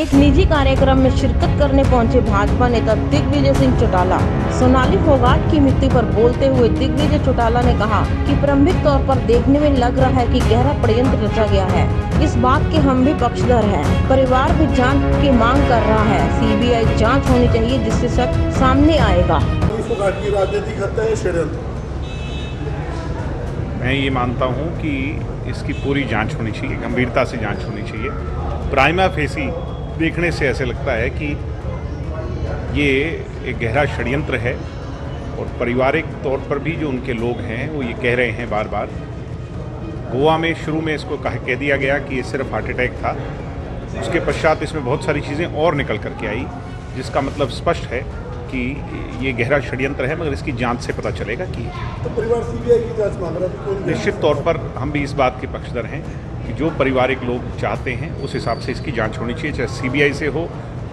एक निजी कार्यक्रम में शिरकत करने पहुंचे भाजपा नेता दिग्विजय सिंह चौटाला। सोनाली फोगाट की मृत्यु पर बोलते हुए दिग्विजय चौटाला ने कहा कि प्रारंभिक तौर पर देखने में लग रहा है कि गहरा षड्यंत्र रचा गया है। इस बात के हम भी पक्षधर हैं। परिवार भी जांच की मांग कर रहा है। सीबीआई जांच होनी चाहिए जिससे सच सामने आएगा। फोगाट की राजनीतिक हत्या है षड्यंत्र। मैं ये मानता हूँ कि इसकी पूरी जांच होनी चाहिए, गंभीरता से जांच होनी चाहिए। प्राइमा फेसी देखने से ऐसे लगता है कि ये एक गहरा षड्यंत्र है और पारिवारिक तौर पर भी जो उनके लोग हैं वो ये कह रहे हैं बार बार। गोवा में शुरू में इसको कह दिया गया कि ये सिर्फ हार्ट अटैक था। उसके पश्चात इसमें बहुत सारी चीज़ें और निकल करके आई, जिसका मतलब स्पष्ट है कि ये गहरा षड्यंत्र है, मगर इसकी जांच से पता चलेगा कि तो परिवार सीबीआई की जांच मांग रहा है। निश्चित तौर पर हम भी इस बात के पक्षधर हैं कि जो पारिवारिक लोग चाहते हैं उस हिसाब से इसकी जांच होनी चाहिए, चाहे सीबीआई से हो।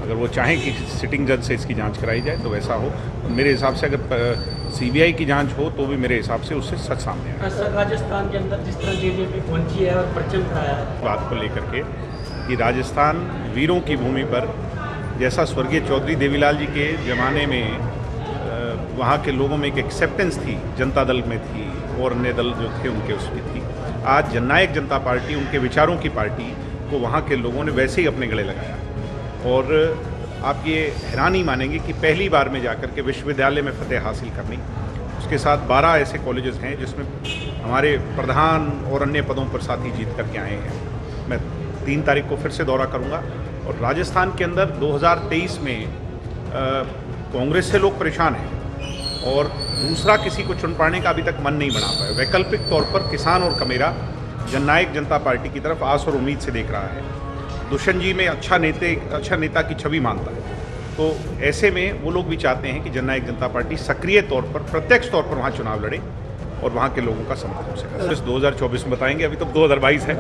अगर वो चाहें कि सिटिंग जज से इसकी जांच कराई जाए तो वैसा हो। मेरे हिसाब से अगर सीबीआई की जांच हो तो भी मेरे हिसाब से उससे सच सामने आए। सर, राजस्थान के अंदर जिस तरह जेजेपी पहुंची है और परचम कराया है, बात को लेकर के कि राजस्थान वीरों की भूमि पर, जैसा स्वर्गीय चौधरी देवीलाल जी के ज़माने में वहाँ के लोगों में एक एक्सेप्टेंस थी, जनता दल में थी और अन्य दल जो थे उनके उसमें थी। आज जननायक जनता पार्टी, उनके विचारों की पार्टी को वहाँ के लोगों ने वैसे ही अपने गले लगाया। और आप ये हैरान ही मानेंगे कि पहली बार में जाकर के विश्वविद्यालय में फतेह हासिल करनी, उसके साथ 12 ऐसे कॉलेजेस हैं जिसमें हमारे प्रधान और अन्य पदों पर साथी जीत करके आए हैं। मैं 3 तारीख को फिर से दौरा करूँगा। और राजस्थान के अंदर 2023 में कांग्रेस से लोग परेशान हैं और दूसरा किसी को चुन पाने का अभी तक मन नहीं बना पाया। वैकल्पिक तौर पर किसान और कमेरा जननायक जनता पार्टी की तरफ आस और उम्मीद से देख रहा है। दुष्यंत जी में अच्छा नेता की छवि मानता है। तो ऐसे में वो लोग भी चाहते हैं कि जननायक जनता पार्टी सक्रिय तौर पर, प्रत्यक्ष तौर पर वहाँ चुनाव लड़े और वहाँ के लोगों का समर्थन से करें। 2024 में बताएंगे, अभी तो 2022 है।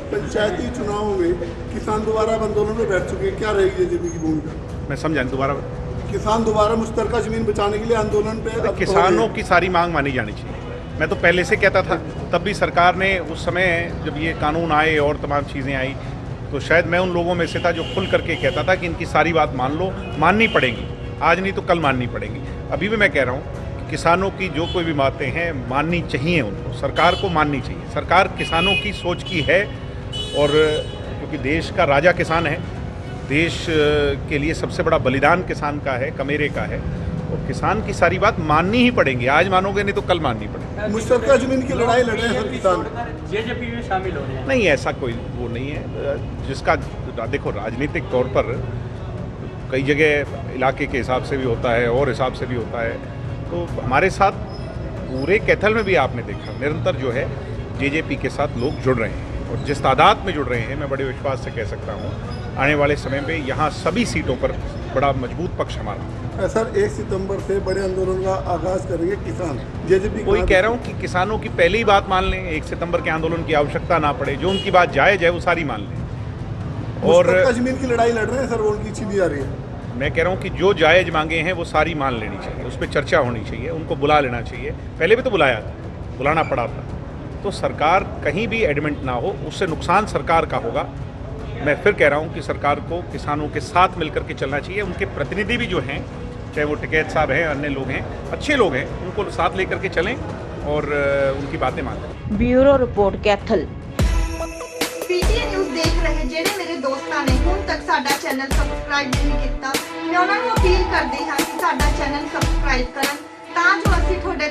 पंचायती चुनावों में किसान दोबारा आंदोलन में बैठ चुके हैं, क्या रहेगी जेजेपी की भूमिका? मैं समझा दोबारा। किसान दोबारा मुश्तरका जमीन बचाने के लिए आंदोलन पे किसानों की सारी मांग मानी जानी चाहिए। मैं तो पहले से कहता था, तब भी सरकार ने उस समय जब ये कानून आए और तमाम चीज़ें आई तो शायद मैं उन लोगों में से था जो खुल करके कहता था कि इनकी सारी बात मान लो, माननी पड़ेगी, आज नहीं तो कल माननी पड़ेगी। अभी भी मैं कह रहा हूँ कि किसानों की जो कोई भी बातें हैं माननी चाहिए, उनको सरकार को माननी चाहिए। सरकार किसानों की सोच की है और क्योंकि देश का राजा किसान है, देश के लिए सबसे बड़ा बलिदान किसान का है, कमेरे का है, और किसान की सारी बात माननी ही पड़ेंगी। आज मानोगे नहीं तो कल माननी पड़ेगी। मुश्तरका जमीन की लड़ाई लड़ रहे हैं किसान, जेजेपी में शामिल हो रहे हैं। नहीं, ऐसा कोई वो नहीं है जिसका देखो राजनीतिक तौर पर कई जगह इलाके के हिसाब से भी होता है और हिसाब से भी होता है। तो हमारे साथ पूरे कैथल में भी आपने देखा निरंतर जो है जेजेपी के साथ लोग जुड़ रहे हैं और जिस तादाद में जुड़ रहे हैं, मैं बड़े विश्वास से कह सकता हूँ आने वाले समय में यहाँ सभी सीटों पर बड़ा मजबूत पक्ष हमारा। सर 1 सितंबर से बड़े आंदोलन का आगाज करेंगे किसान, जेजेपी कोई कह रहा हूँ कि किसानों की पहली बात मान लें, 1 सितंबर के आंदोलन की आवश्यकता ना पड़े, जो उनकी बात जायज़ है वो सारी मान लें। और जमीन की लड़ाई लड़ रहे हैं सर, वो उनकी छीनी जा रही है। मैं कह रहा हूँ कि जो जायज़ मांगे हैं वो सारी मान लेनी चाहिए, उस पर चर्चा होनी चाहिए, उनको बुला लेना चाहिए। पहले भी तो बुलाया था, बुलाना पड़ा था। तो सरकार कहीं भी एडमेंट ना हो, उससे नुकसान सरकार का होगा। मैं फिर कह रहा हूँ कि सरकार को किसानों के साथ मिलकर के चलना चाहिए। उनके प्रतिनिधि भी जो हैं, चाहे वो टिकैत साहब हैं, अन्य लोग हैं, अच्छे लोग हैं, उनको साथ लेकर के चलें और उनकी बातें मानें। Bureau report Kaithal. PTA news देख रहे ਜਿਹੜੇ ਮੇਰੇ ਦੋਸਤਾਂ ਨੇ ਹੁਣ ਤੱਕ ਸਾਡਾ ਚੈਨਲ ਸਬਸਕ੍ਰਾਈਬ ਨਹੀਂ ਕੀਤਾ, ਮੈਂ ਉਹਨਾਂ ਨੂੰ ਅਪੀਲ ਕਰਦੀ ਹਾਂ ਕਿ ਸਾਡਾ ਚੈਨਲ ਸਬਸਕ੍ਰਾਈਬ ਕਰਨ ਤਾਂ ਜੋ ਅਸੀਂ ਤੁਹਾਡੇ